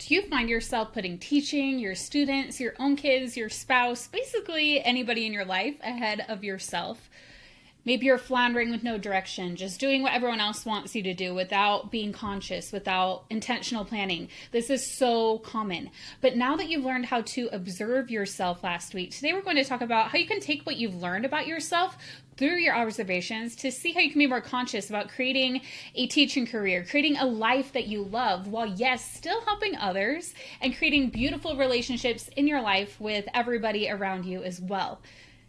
Do you find yourself putting teaching, your students, your own kids, your spouse, basically anybody in your life ahead of yourself? Maybe you're floundering with no direction, just doing what everyone else wants you to do without being conscious, without intentional planning. This is so common. But now that you've learned how to observe yourself last week, today we're going to talk about how you can take what you've learned about yourself through your observations to see how you can be more conscious about creating a teaching career, creating a life that you love while, yes, still helping others and creating beautiful relationships in your life with everybody around you as well.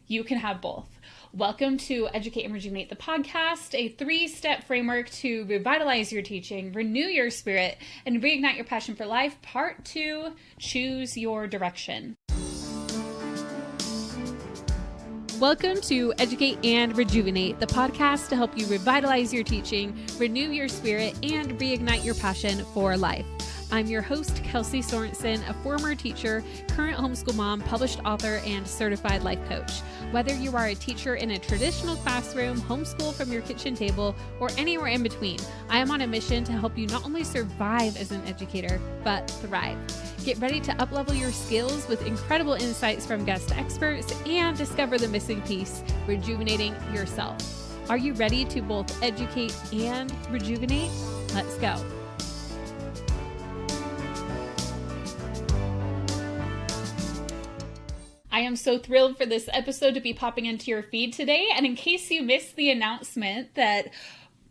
You can have both. Welcome to Educate and Rejuvenate the podcast, a 3-step framework to revitalize your teaching, renew your spirit, and reignite your passion for life. Part 2, choose your direction. Welcome to Educate and Rejuvenate, the podcast to help you revitalize your teaching, renew your spirit, and reignite your passion for life. I'm your host, Kelsey Sorensen, a former teacher, current homeschool mom, published author, and certified life coach. Whether you are a teacher in a traditional classroom, homeschool from your kitchen table, or anywhere in between, I am on a mission to help you not only survive as an educator, but thrive. Get ready to uplevel your skills with incredible insights from guest experts and discover the missing piece, rejuvenating yourself. Are you ready to both educate and rejuvenate? Let's go. I am so thrilled for this episode to be popping into your feed today. And in case you missed the announcement that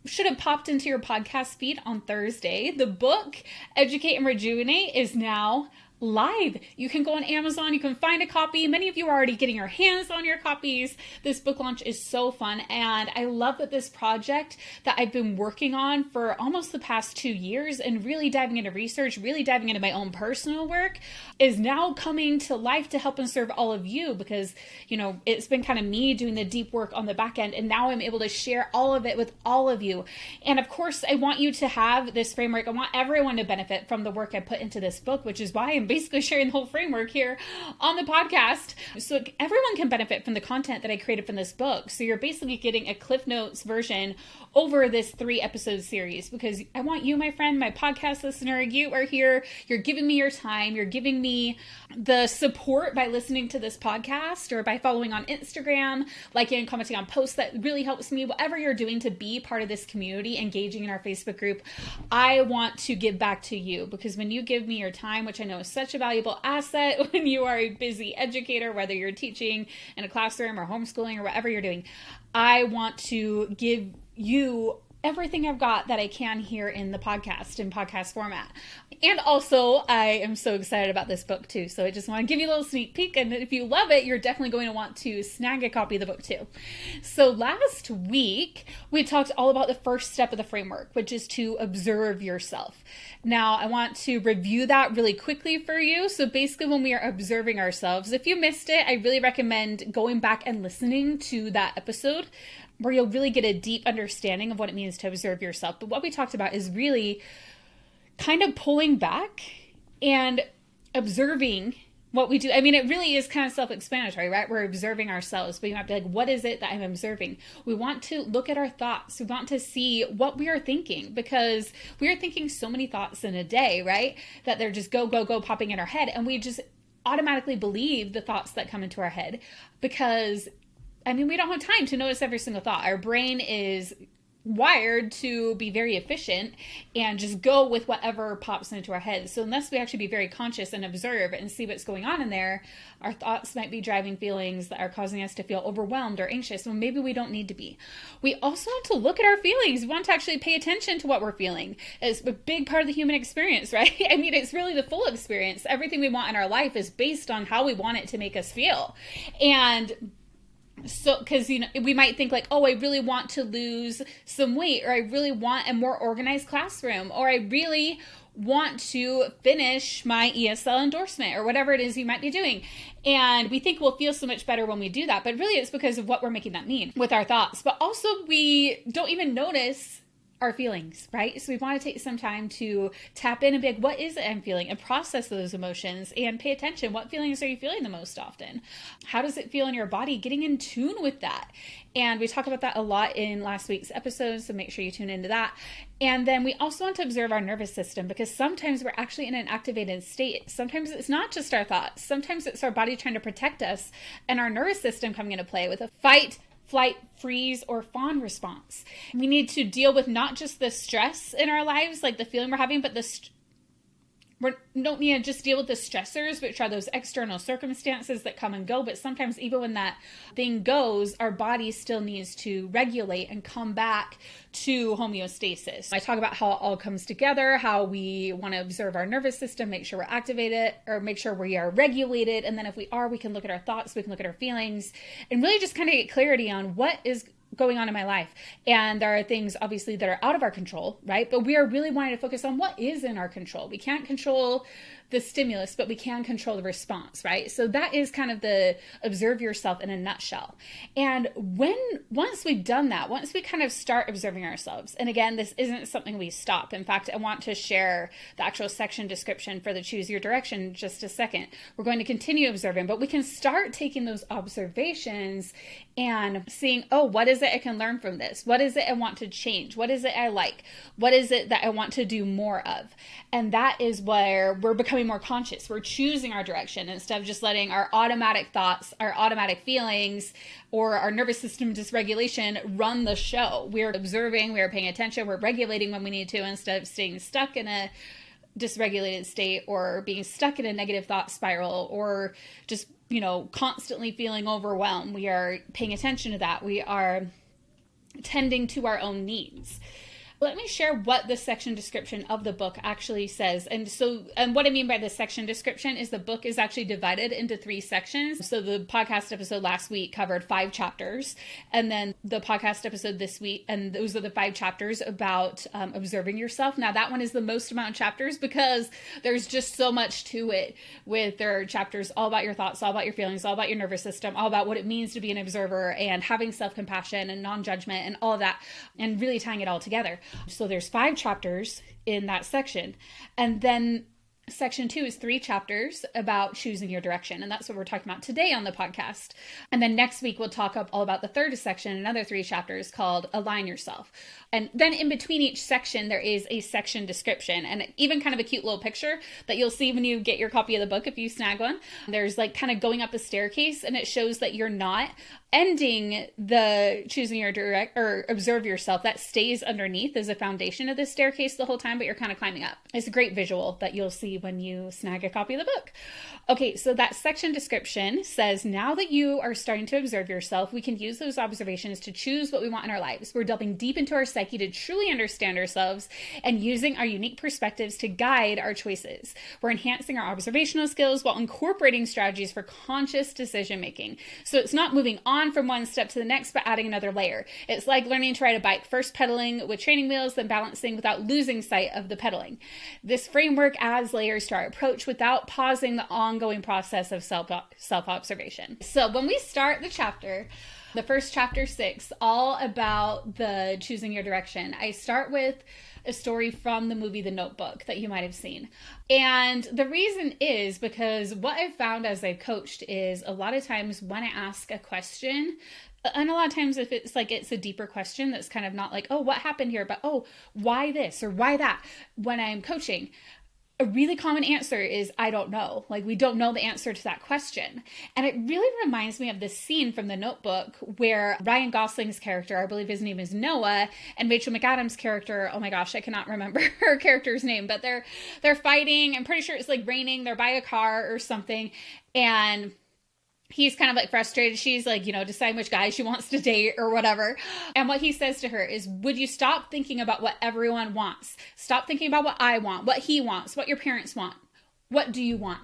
should have popped into your podcast feed on Thursday, the book Educate and Rejuvenate is now live. You can go on Amazon, you can find a copy. Many of you are already getting your hands on your copies. This book launch is so fun, and I love that this project that I've been working on for almost the past 2 years and really diving into research, really diving into my own personal work is now coming to life to help and serve all of you because, you know, it's been kind of me doing the deep work on the back end, and now I'm able to share all of it with all of you. And of course, I want you to have this framework. I want everyone to benefit from the work I put into this book, which is why I'm basically sharing the whole framework here on the podcast so everyone can benefit from the content that I created from this book. So you're basically getting a Cliff Notes version over this 3-episode series because I want you, my friend, my podcast listener, you are here, you're giving me your time, you're giving me the support by listening to this podcast or by following on Instagram, liking and commenting on posts. That really helps me. Whatever you're doing to be part of this community, engaging in our Facebook group, I want to give back to you because when you give me your time, which I know is such a valuable asset when you are a busy educator, whether you're teaching in a classroom or homeschooling or whatever you're doing, I want to give you everything I've got that I can here in the podcast, in podcast format. And also, I am so excited about this book too. So I just want to give you a little sneak peek. And if you love it, you're definitely going to want to snag a copy of the book too. So last week, we talked all about the first step of the framework, which is to observe yourself. Now, I want to review that really quickly for you. So basically, when we are observing ourselves, if you missed it, I really recommend going back and listening to that episode where you'll really get a deep understanding of what it means to observe yourself. But what we talked about is really kind of pulling back and observing what we do. I mean, it really is kind of self-explanatory, right? We're observing ourselves, but you have to like, what is it that I'm observing? We want to look at our thoughts. We want to see what we are thinking because we are thinking so many thoughts in a day, right? That they're just go popping in our head. And we just automatically believe the thoughts that come into our head because we don't have time to notice every single thought. Our brain is wired to be very efficient and just go with whatever pops into our heads. So unless we actually be very conscious and observe and see what's going on in there, our thoughts might be driving feelings that are causing us to feel overwhelmed or anxious when maybe we don't need to be. We also want to look at our feelings. We want to actually pay attention to what we're feeling. It's a big part of the human experience, right? I mean, it's really the full experience. Everything we want in our life is based on how we want it to make us feel. And so, because, you know, we might think like, oh, I really want to lose some weight, or I really want a more organized classroom, or I really want to finish my ESL endorsement, or whatever it is you might be doing. And we think we'll feel so much better when we do that. But really, it's because of what we're making that mean with our thoughts. But also, we don't even notice our feelings, right? So we want to take some time to tap in and be like, what is it I'm feeling? And process those emotions and pay attention. What feelings are you feeling the most often? How does it feel in your body? Getting in tune with that. And we talk about that a lot in last week's episode, so make sure you tune into that. And then we also want to observe our nervous system, because sometimes we're actually in an activated state. Sometimes it's not just our thoughts. Sometimes it's our body trying to protect us and our nervous system coming into play with a fight, flight, freeze, or fawn response. We need to deal with not just the stress in our lives, like the feeling we're having, but we don't need to just deal with the stressors, which are those external circumstances that come and go. But sometimes even when that thing goes, our body still needs to regulate and come back to homeostasis. I talk about how it all comes together, how we want to observe our nervous system, make sure we're activated, or make sure we are regulated. And then if we are, we can look at our thoughts, we can look at our feelings, and really just kind of get clarity on what is going on in my life. And there are things obviously that are out of our control, right? But we are really wanting to focus on what is in our control. We can't control the stimulus, but we can control the response, right? So that is kind of the observe yourself in a nutshell. And once we've done that, once we kind of start observing ourselves, and again, this isn't something we stop. In fact, I want to share the actual section description for the Choose Your Direction in just a second. We're going to continue observing, but we can start taking those observations and seeing, oh, what is it I can learn from this? What is it I want to change? What is it I like? What is it that I want to do more of? And that is where we're becoming more conscious. We're choosing our direction instead of just letting our automatic thoughts, our automatic feelings, or our nervous system dysregulation run the show. We're observing, we're paying attention, we're regulating when we need to, instead of staying stuck in a dysregulated state or being stuck in a negative thought spiral or just, constantly feeling overwhelmed. We are paying attention to that. We are tending to our own needs. Let me share what the section description of the book actually says. And what I mean by the section description is the book is actually divided into 3 sections. So the podcast episode last week covered 5 chapters. And then the podcast episode this week, and those are the 5 chapters about observing yourself. Now that one is the most amount of chapters because there's just so much to it. There are chapters all about your thoughts, all about your feelings, all about your nervous system, all about what it means to be an observer and having self-compassion and non-judgment and all of that, and really tying it all together. So there's 5 chapters in that section. And then section 2 is 3 chapters about choosing your direction. And that's what we're talking about today on the podcast. And then next week, we'll talk all about the 3rd section, another 3 chapters called Align Yourself. And then in between each section, there is a section description and even kind of a cute little picture that you'll see when you get your copy of the book, if you snag one. There's like kind of going up the staircase, and it shows that you're not ending the choosing your direct or observe yourself. That stays underneath as a foundation of the staircase the whole time, but you're kind of climbing up. It's a great visual that you'll see when you snag a copy of the book. Okay, so that section description says, now that you are starting to observe yourself, we can use those observations to choose what we want in our lives. We're delving deep into our psyche to truly understand ourselves and using our unique perspectives to guide our choices. We're enhancing our observational skills while incorporating strategies for conscious decision making. So it's not moving on from one step to the next, but adding another layer. It's like learning to ride a bike, first pedaling with training wheels, then balancing without losing sight of the pedaling. This framework adds layers to our approach without pausing the ongoing process of self-observation. So when we start the chapter, the first chapter 6, all about the choosing your direction, I start with a story from the movie The Notebook that you might have seen. And the reason is because what I've found as I've coached is a lot of times when I ask a question, and a lot of times if it's a deeper question that's kind of not like, oh, what happened here? But, oh, why this or why that? When I'm coaching, a really common answer is, I don't know. Like, we don't know the answer to that question. And it really reminds me of this scene from The Notebook where Ryan Gosling's character, I believe his name is Noah, and Rachel McAdams' character, oh my gosh, I cannot remember her character's name, but they're fighting. I'm pretty sure it's like raining. They're by a car or something. And he's kind of like frustrated. She's like, deciding which guy she wants to date or whatever. And what he says to her is, would you stop thinking about what everyone wants? Stop thinking about what I want, what he wants, what your parents want. What do you want?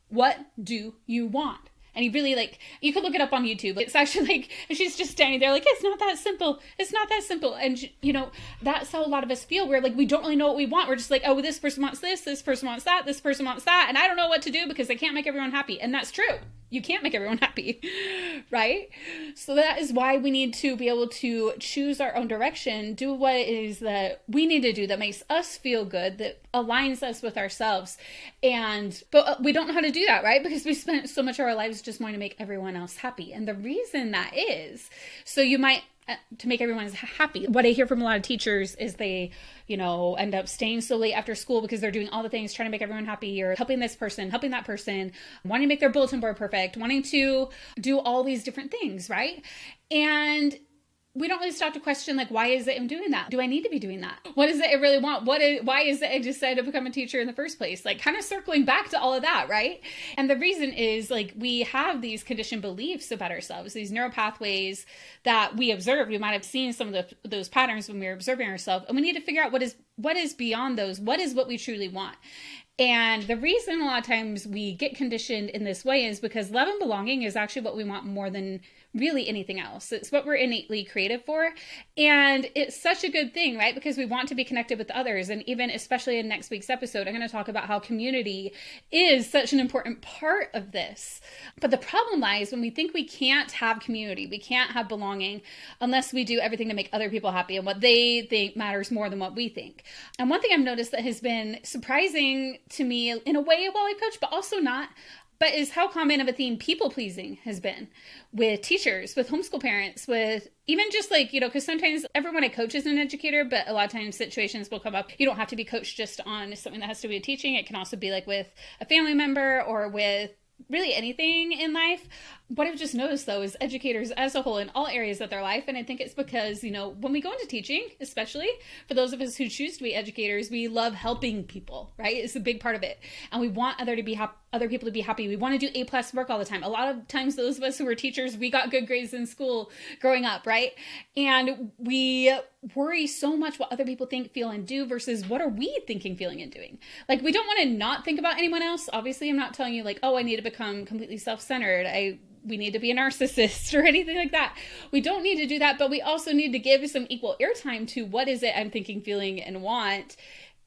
What do you want? And he really you could look it up on YouTube. It's actually she's just standing there it's not that simple. It's not that simple. And, that's how a lot of us feel. We're we don't really know what we want. We're just oh, this person wants this person wants that, this person wants that. And I don't know what to do because I can't make everyone happy. And that's true. you can't make everyone happy, right? So that is why we need to be able to choose our own direction, do what it is that we need to do that makes us feel good, that aligns us with ourselves. But we don't know how to do that, right? Because we spent so much of our lives just wanting to make everyone else happy. And the reason that is, so you might, to make everyone happy. What I hear from a lot of teachers is they, end up staying so late after school because they're doing all the things, trying to make everyone happy, or helping this person, helping that person, wanting to make their bulletin board perfect, wanting to do all these different things, right? And we don't really stop to question, like, why is it I'm doing that? Do I need to be doing that? What is it I really want? Why is it I decided to become a teacher in the first place? Like, kind of circling back to all of that, right? And the reason is, like, we have these conditioned beliefs about ourselves, these neural pathways that we observed. We might have seen some of those patterns when we were observing ourselves, and we need to figure out what is beyond those. What is what we truly want? And the reason a lot of times we get conditioned in this way is because love and belonging is actually what we want more than really anything else. It's what we're innately created for. And it's such a good thing, right? Because we want to be connected with others. And even especially in next week's episode, I'm going to talk about how community is such an important part of this. But the problem lies when we think we can't have community, we can't have belonging unless we do everything to make other people happy and what they think matters more than what we think. And one thing I've noticed that has been surprising to me in a way while I coach, but also not, but is how common of a theme people pleasing has been with teachers, with homeschool parents, with even just like, because sometimes everyone I coach is an educator, but a lot of times situations will come up. You don't have to be coached just on something that has to do with teaching. It can also be like with a family member or with really anything in life. What I've just noticed, though, is educators as a whole in all areas of their life. And I think it's because, when we go into teaching, especially for those of us who choose to be educators, we love helping people, right? It's a big part of it. And we want other people to be happy. We want to do A+ work all the time. A lot of times, those of us who were teachers, we got good grades in school growing up, right? And we worry so much what other people think, feel, and do versus what are we thinking, feeling, and doing. Like, we don't want to not think about anyone else. Obviously, I'm not telling you like, oh, I need to become completely self-centered. We need to be a narcissist or anything like that. We don't need to do that, but we also need to give some equal airtime to what is it I'm thinking, feeling, and want.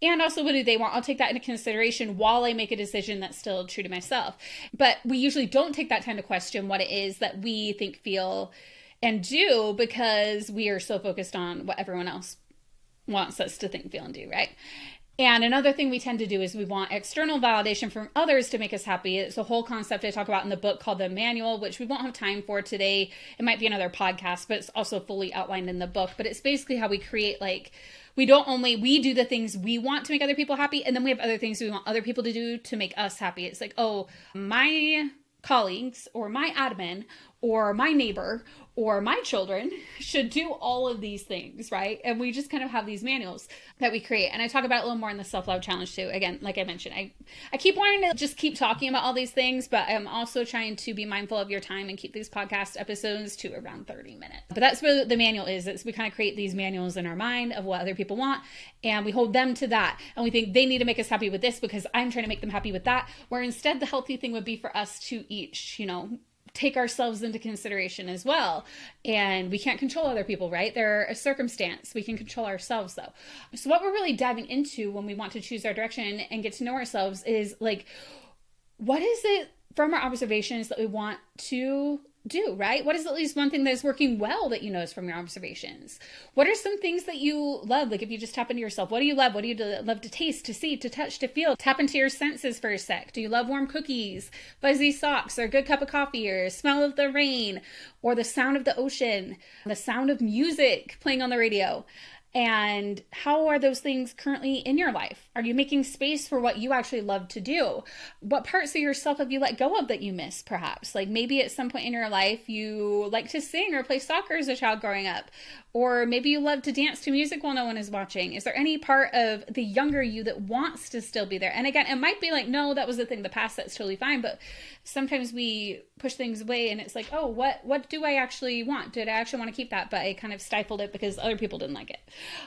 And also, what do they want? I'll take that into consideration while I make a decision that's still true to myself. But we usually don't take that time to question what it is that we think, feel, and do because we are so focused on what everyone else wants us to think, feel, and do, right? And another thing we tend to do is we want external validation from others to make us happy. It's a whole concept I talk about in the book called The Manual, which we won't have time for today. It might be another podcast, but it's also fully outlined in the book. But it's basically how we create, like, we do the things we want to make other people happy, and then we have other things we want other people to do to make us happy. It's like, oh, my colleagues or my admin or my neighbor or my children should do all of these things, right? And we just kind of have these manuals that we create. And I talk about it a little more in the self-love challenge too. Again, like I mentioned, I keep wanting to just keep talking about all these things, but I'm also trying to be mindful of your time and keep these podcast episodes to around 30 minutes. But that's what the manual is. We kind of create these manuals in our mind of what other people want, and we hold them to that. And we think they need to make us happy with this because I'm trying to make them happy with that. Where instead the healthy thing would be for us to each, take ourselves into consideration as well. And we can't control other people, right? They're a circumstance. We can control ourselves though. So what we're really diving into when we want to choose our direction and get to know ourselves is like, what is it from our observations that we want to do, right? What is at least one thing that is working well that you notice from your observations? What are some things that you love? Like if you just tap into yourself, what do you love? What do you love to taste, to see, to touch, to feel? Tap into your senses for a sec. Do you love warm cookies, fuzzy socks, or a good cup of coffee, or smell of the rain, or the sound of the ocean, the sound of music playing on the radio? And how are those things currently in your life? Are you making space for what you actually love to do? What parts of yourself have you let go of that you miss, perhaps? Like maybe at some point in your life, you like to sing or play soccer as a child growing up. Or maybe you love to dance to music while no one is watching. Is there any part of the younger you that wants to still be there? And again, it might be like, no, that was a thing in the past. That's totally fine. But sometimes we push things away and it's like, oh, what do I actually want? Did I actually want to keep that? But I kind of stifled it because other people didn't like it.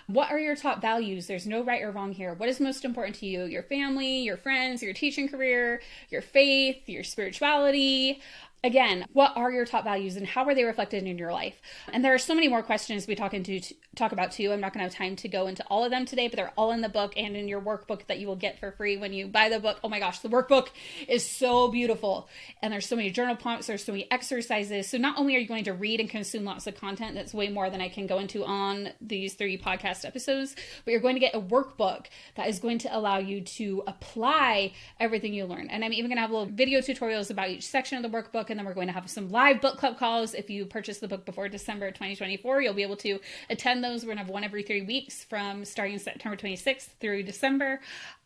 What are your top values? There's no right or wrong here. What is most important to you? Your family, your friends, your teaching career, your faith, your spirituality. again, what are your top values and how are they reflected in your life? And there are so many more questions we talk about too. I'm not going to have time to go into all of them today, but they're all in the book and in your workbook that you will get for free when you buy the book. Oh my gosh, the workbook is so beautiful. And there's so many journal prompts, there's so many exercises. So not only are you going to read and consume lots of content that's way more than I can go into on these 3 podcast episodes, but you're going to get a workbook that is going to allow you to apply everything you learn. And I'm even going to have little video tutorials about each section of the workbook. And then we're going to have some live book club calls. If you purchase the book before December 2024, you'll be able to attend those. We're going to have one every 3 weeks from starting September 26th through December.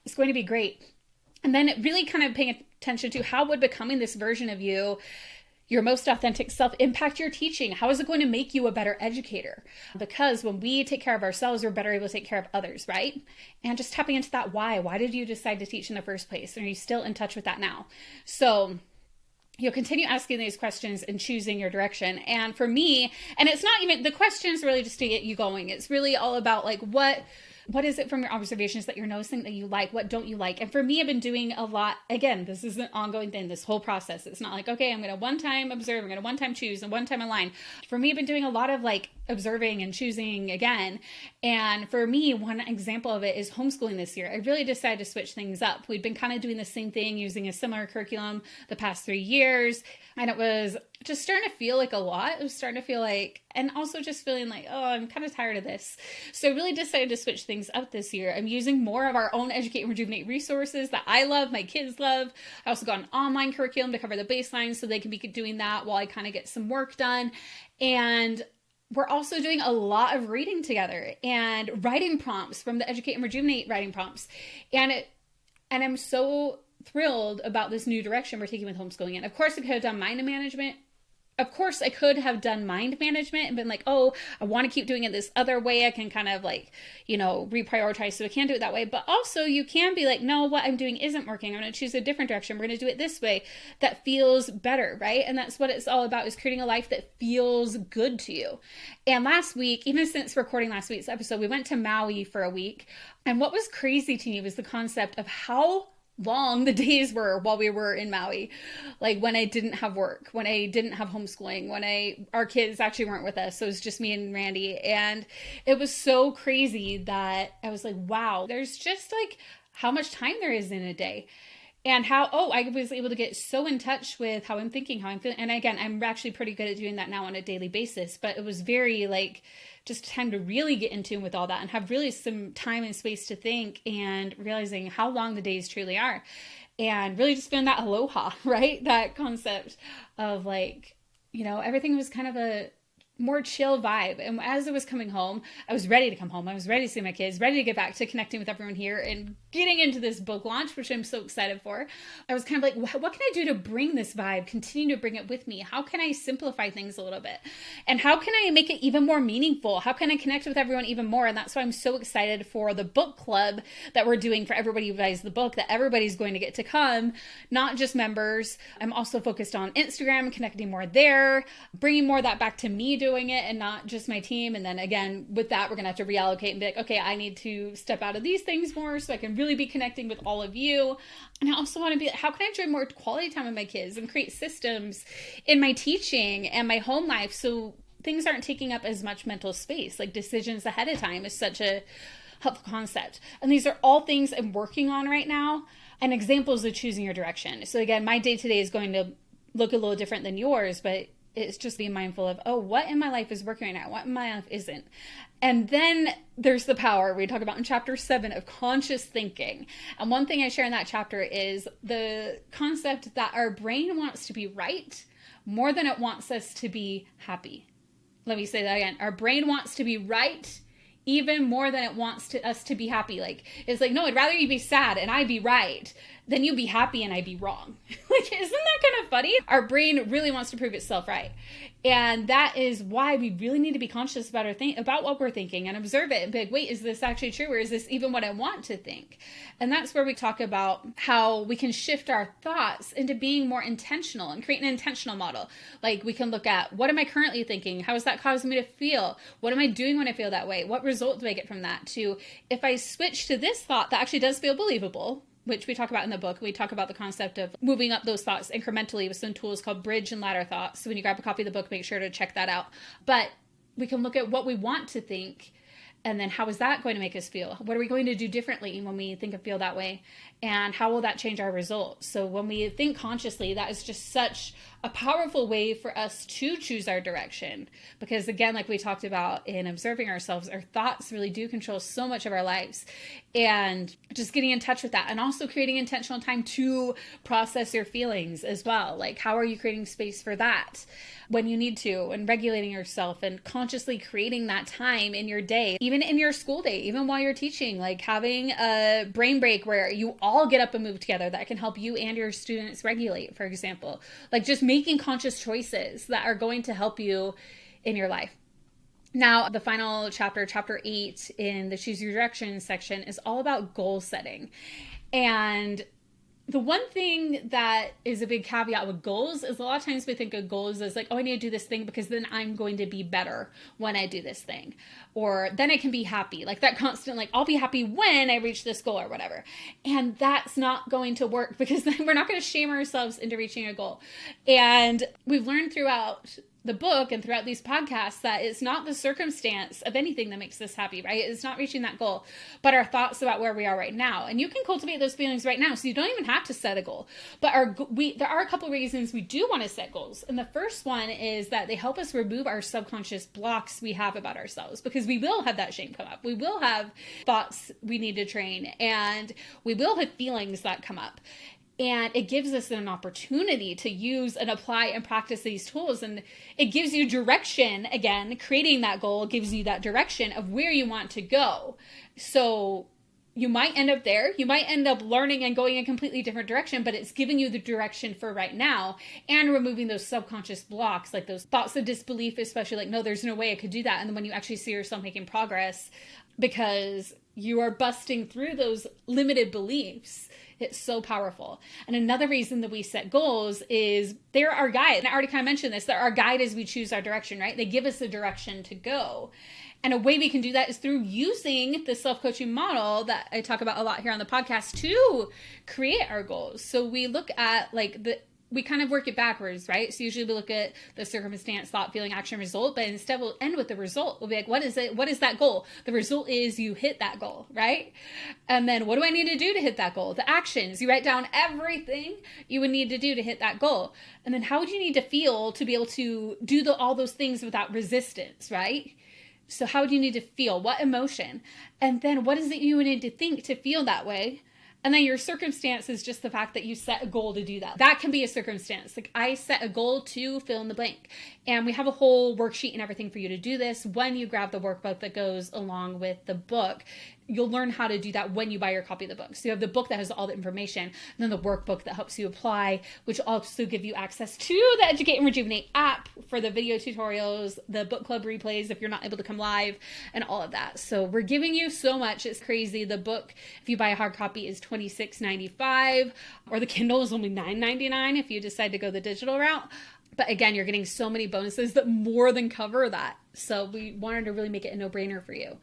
It's going to be great. And then really kind of paying attention to how would becoming this version of you, your most authentic self, impact your teaching? How is it going to make you a better educator? Because when we take care of ourselves, we're better able to take care of others, right? And just tapping into that why. Why did you decide to teach in the first place? And are you still in touch with that now? So you'll continue asking these questions and choosing your direction. And for me, and it's not even, the questions really just to get you going. It's really all about like, what is it from your observations that you're noticing that you like? What don't you like? And for me, I've been doing a lot. Again, this is an ongoing thing, this whole process. It's not like, okay, I'm going to one time observe, I'm going to one time choose, and one time align. For me, I've been doing a lot of like observing and choosing again. And for me, one example of it is homeschooling this year. I really decided to switch things up. We'd been kind of doing the same thing, using a similar curriculum the past 3 years. And it was just starting to feel like a lot. It was starting to feel like, and also just feeling like, oh, I'm kind of tired of this. So I really decided to switch things up this year. I'm using more of our own Educate and Rejuvenate resources that I love, my kids love. I also got an online curriculum to cover the baseline so they can be doing that while I kind of get some work done. And we're also doing a lot of reading together and writing prompts from the Educate and Rejuvenate writing prompts. And I'm so thrilled about this new direction we're taking with homeschooling. And of course, I could have done mind management. Of course, I could have done mind management and been like, oh, I want to keep doing it this other way. I can kind of like, reprioritize so I can do it that way. But also you can be like, no, what I'm doing isn't working. I'm going to choose a different direction. We're going to do it this way that feels better, right? And that's what it's all about, is creating a life that feels good to you. And last week, even since recording last week's episode, we went to Maui for a week. And what was crazy to me was the concept of how long the days were while we were in Maui. Like when I didn't have work, when I didn't have homeschooling, when our kids actually weren't with us. So it was just me and Randy. And it was so crazy that I was like, wow, there's just like how much time there is in a day. And how, I was able to get so in touch with how I'm thinking, how I'm feeling. And again, I'm actually pretty good at doing that now on a daily basis, but it was very like just time to really get in tune with all that and have really some time and space to think and realizing how long the days truly are. And really just feeling that aloha, right? That concept of like, everything was kind of a more chill vibe. And as I was coming home, I was ready to come home. I was ready to see my kids, ready to get back to connecting with everyone here and getting into this book launch, which I'm so excited for. I was kind of like, what can I do to bring this vibe, continue to bring it with me? How can I simplify things a little bit? And how can I make it even more meaningful? How can I connect with everyone even more? And that's why I'm so excited for the book club that we're doing for everybody who buys the book, that everybody's going to get to come, not just members. I'm also focused on Instagram, connecting more there, bringing more of that back to me doing it and not just my team. And then again, with that, we're going to have to reallocate and be like, okay, I need to step out of these things more so I can really be connecting with all of you. And I also want to be, how can I enjoy more quality time with my kids and create systems in my teaching and my home life so things aren't taking up as much mental space? Like decisions ahead of time is such a helpful concept. And these are all things I'm working on right now and examples of choosing your direction. So again, my day-to-day is going to look a little different than yours, but it's just being mindful of, what in my life is working right now? What in my life isn't? And then there's the power we talk about in chapter 7 of conscious thinking. And one thing I share in that chapter is the concept that our brain wants to be right more than it wants us to be happy. Let me say that again. Our brain wants to be right even more than it wants us to be happy. Like, it's like, no, I'd rather you be sad and I be right than you be happy and I be wrong. Like, isn't that kind of funny? Our brain really wants to prove itself right. And that is why we really need to be conscious about about what we're thinking and observe it and be like, wait, is this actually true? Or is this even what I want to think? And that's where we talk about how we can shift our thoughts into being more intentional and create an intentional model. Like, we can look at, what am I currently thinking? How is that causing me to feel? What am I doing when I feel that way? What result do I get from that? To, if I switch to this thought that actually does feel believable, which we talk about in the book. We talk about the concept of moving up those thoughts incrementally with some tools called bridge and ladder thoughts. So when you grab a copy of the book, make sure to check that out. But we can look at what we want to think, and then how is that going to make us feel? What are we going to do differently when we think and feel that way? And how will that change our results? So when we think consciously, that is just such a powerful way for us to choose our direction. Because again, like we talked about in observing ourselves, our thoughts really do control so much of our lives. And just getting in touch with that, and also creating intentional time to process your feelings as well. Like, how are you creating space for that when you need to, and regulating yourself and consciously creating that time in your day, even in your school day, even while you're teaching, like having a brain break where you all get up and move together. That can help you and your students regulate, for example. Like just making conscious choices that are going to help you in your life. Now, the final chapter, chapter 8 in the Choose Your Direction section, is all about goal setting. And the one thing that is a big caveat with goals is a lot of times we think of goals as like, oh, I need to do this thing because then I'm going to be better when I do this thing. Or then I can be happy. Like that constant, like, I'll be happy when I reach this goal or whatever. And that's not going to work, because then we're not going to shame ourselves into reaching a goal. And we've learned throughout the book and throughout these podcasts that it's not the circumstance of anything that makes us happy, right? It's not reaching that goal, but our thoughts about where we are right now. And you can cultivate those feelings right now, so you don't even have to set a goal. But there are a couple reasons we do want to set goals. And the first one is that they help us remove our subconscious blocks we have about ourselves, because we will have that shame come up. We will have thoughts we need to train, and we will have feelings that come up. And it gives us an opportunity to use and apply and practice these tools. And it gives you direction. Again, creating that goal gives you that direction of where you want to go. So you might end up there. You might end up learning and going in a completely different direction, but it's giving you the direction for right now and removing those subconscious blocks, like those thoughts of disbelief, especially like, no, there's no way I could do that. And then when you actually see yourself making progress because you are busting through those limited beliefs, it's so powerful. And another reason that we set goals is they're our guide. And I already kind of mentioned this, they're our guide as we choose our direction, right? They give us a direction to go. And a way we can do that is through using the self-coaching model that I talk about a lot here on the podcast to create our goals. So we look at we kind of work it backwards, right? So usually we look at the circumstance, thought, feeling, action, result, but instead we'll end with the result. We'll be like, what is it? What is that goal? The result is you hit that goal, right? And then what do I need to do to hit that goal? The actions. You write down everything you would need to do to hit that goal. And then how would you need to feel to be able to do all those things without resistance, right? So how would you need to feel? What emotion? And then what is it you would need to think to feel that way? And then your circumstance is just the fact that you set a goal to do that. That can be a circumstance. Like I set a goal to fill in the blank. And we have a whole worksheet and everything for you to do this. When you grab the workbook that goes along with the book, you'll learn how to do that when you buy your copy of the book. So you have the book that has all the information, and then the workbook that helps you apply, which also give you access to the Educate and Rejuvenate app for the video tutorials, the book club replays if you're not able to come live, and all of that. So we're giving you so much. It's crazy. The book, if you buy a hard copy, is $26.95, or the Kindle is only $9.99 if you decide to go the digital route. But again, you're getting so many bonuses that more than cover that. So we wanted to really make it a no-brainer for you.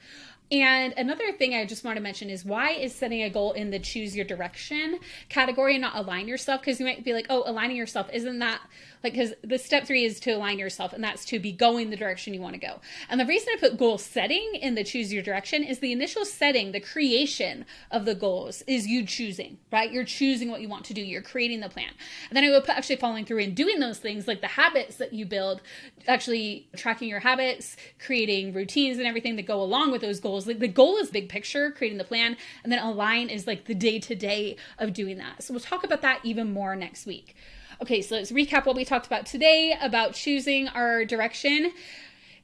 And another thing I just want to mention is, why is setting a goal in the choose your direction category and not align yourself? Because you might be like, oh, aligning yourself, isn't that like, because the step 3 is to align yourself, and that's to be going the direction you want to go. And the reason I put goal setting in the choose your direction is the initial setting, the creation of the goals is you choosing, right? You're choosing what you want to do. You're creating the plan. And then I would put actually following through and doing those things, like the habits that you build, actually tracking your habits, creating routines and everything that go along with those goals. Like the goal is big picture, creating the plan, and then align is like the day-to-day of doing that. So we'll talk about that even more next week. Okay, so let's recap what we talked about today about choosing our direction.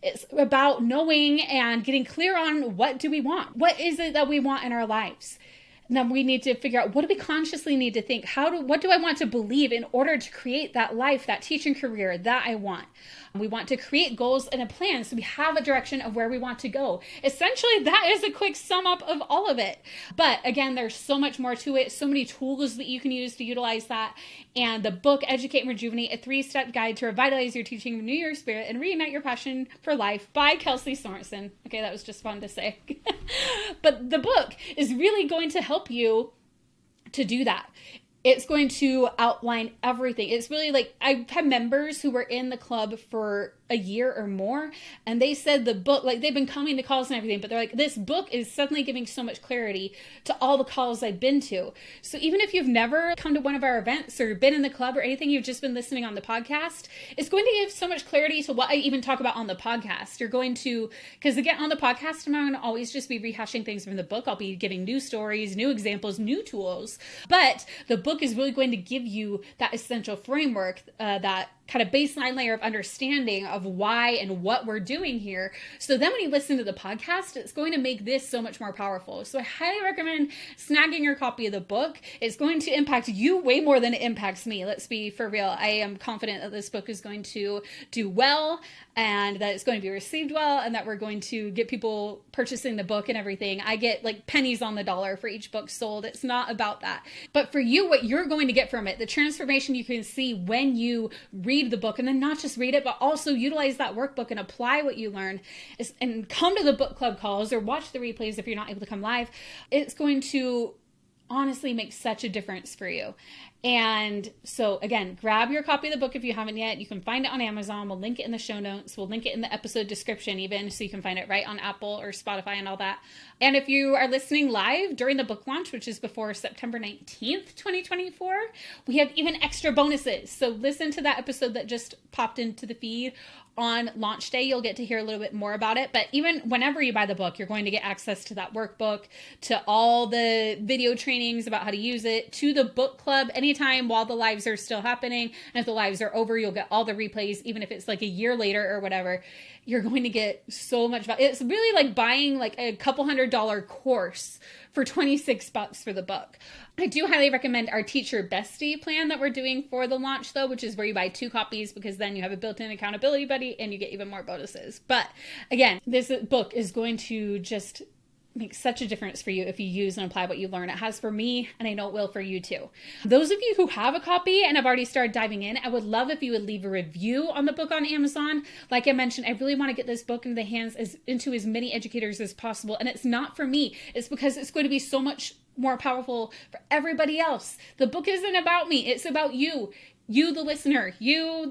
It's about knowing and getting clear on what do we want? What is it that we want in our lives? And then we need to figure out, what do we consciously need to think? What do I want to believe in order to create that life, that teaching career that I want? We want to create goals and a plan so we have a direction of where we want to go. Essentially, that is a quick sum up of all of it. But again, there's so much more to it, so many tools that you can use to utilize that. And the book, Educate and Rejuvenate, a 3-step guide to revitalize your teaching, renew your spirit, and reignite your passion for life by Kelsey Sorensen. Okay, that was just fun to say. But the book is really going to help you to do that. It's going to outline everything. It's really like, I've had members who were in the club for a year or more, and they said the book, like they've been coming to calls and everything, but they're like, this book is suddenly giving so much clarity to all the calls I've been to. So even if you've never come to one of our events or been in the club or anything, you've just been listening on the podcast, it's going to give so much clarity to what I even talk about on the podcast. You're going to, because again, on the podcast, I'm not going to always just be rehashing things from the book. I'll be giving new stories, new examples, new tools, but the book is really going to give you that essential framework, that kind of baseline layer of understanding of why and what we're doing here. So then when you listen to the podcast, it's going to make this so much more powerful. So I highly recommend snagging your copy of the book. It's going to impact you way more than it impacts me. Let's be for real. I am confident that this book is going to do well, and that it's going to be received well, and that we're going to get people purchasing the book and everything. I get like pennies on the dollar for each book sold. It's not about that. But for you, what you're going to get from it, the transformation you can see when you read the book, and then not just read it, but also utilize that workbook and apply what you learn, and come to the book club calls or watch the replays if you're not able to come live. It's going to honestly make such a difference for you. And so again, grab your copy of the book if you haven't yet. You can find it on Amazon. We'll link it in the show notes. We'll link it in the episode description even, so you can find it right on Apple or Spotify and all that. And if you are listening live during the book launch, which is before September 19th, 2024, we have even extra bonuses. So listen to that episode that just popped into the feed on launch day. You'll get to hear a little bit more about it. But even whenever you buy the book, you're going to get access to that workbook, to all the video trainings about how to use it, to the book club anytime while the lives are still happening. And if the lives are over, you'll get all the replays, even if it's like a year later or whatever. You're going to get so much value. It's really like buying like a couple $100 course for $26 for the book. I do highly recommend our Teacher Bestie plan that we're doing for the launch though, which is where you buy 2 copies, because then you have a built-in accountability buddy and you get even more bonuses. But again, this book is going to just make such a difference for you if you use and apply what you learn. It has for me, and I know it will for you too. Those of you who have a copy and have already started diving in, I would love if you would leave a review on the book on Amazon. Like I mentioned, I really want to get this book into the hands into as many educators as possible. And it's not for me. It's because it's going to be so much more powerful for everybody else. The book isn't about me. It's about you. You, the listener, your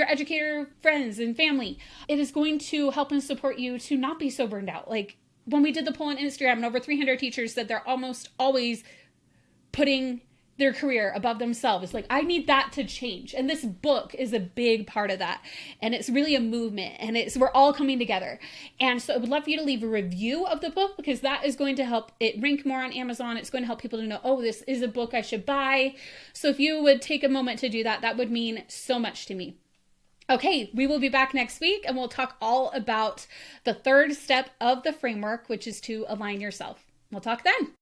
educator friends and family. It is going to help and support you to not be so burned out. Like, when we did the poll on Instagram, and over 300 teachers said they're almost always putting their career above themselves. Like, I need that to change. And this book is a big part of that. And it's really a movement, and we're all coming together. And so I would love for you to leave a review of the book, because that is going to help it rank more on Amazon. It's going to help people to know, oh, this is a book I should buy. So if you would take a moment to do that, that would mean so much to me. Okay, we will be back next week, and we'll talk all about the 3rd step of the framework, which is to align yourself. We'll talk then.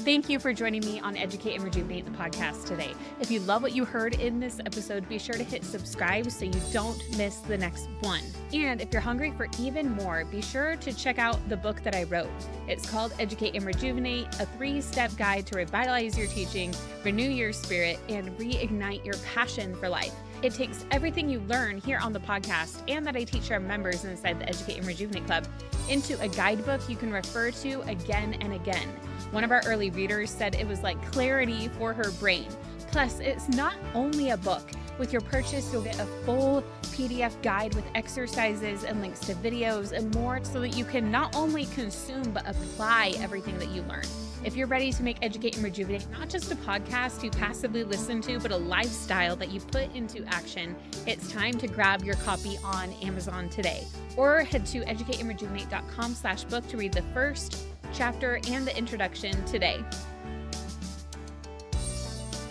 Thank you for joining me on Educate and Rejuvenate, the podcast today. If you love what you heard in this episode, be sure to hit subscribe so you don't miss the next one. And if you're hungry for even more, be sure to check out the book that I wrote. It's called Educate and Rejuvenate, a 3-step guide to revitalize your teaching, renew your spirit, and reignite your passion for life. It takes everything you learn here on the podcast and that I teach our members inside the Educate and Rejuvenate Club into a guidebook you can refer to again and again. One of our early readers said it was like clarity for her brain. Plus, it's not only a book. With your purchase, you'll get a full PDF guide with exercises and links to videos and more, so that you can not only consume but apply everything that you learn. If you're ready to make Educate and Rejuvenate not just a podcast you passively listen to, but a lifestyle that you put into action, it's time to grab your copy on Amazon today. Or head to educateandrejuvenate.com/book to read the first chapter and the introduction today.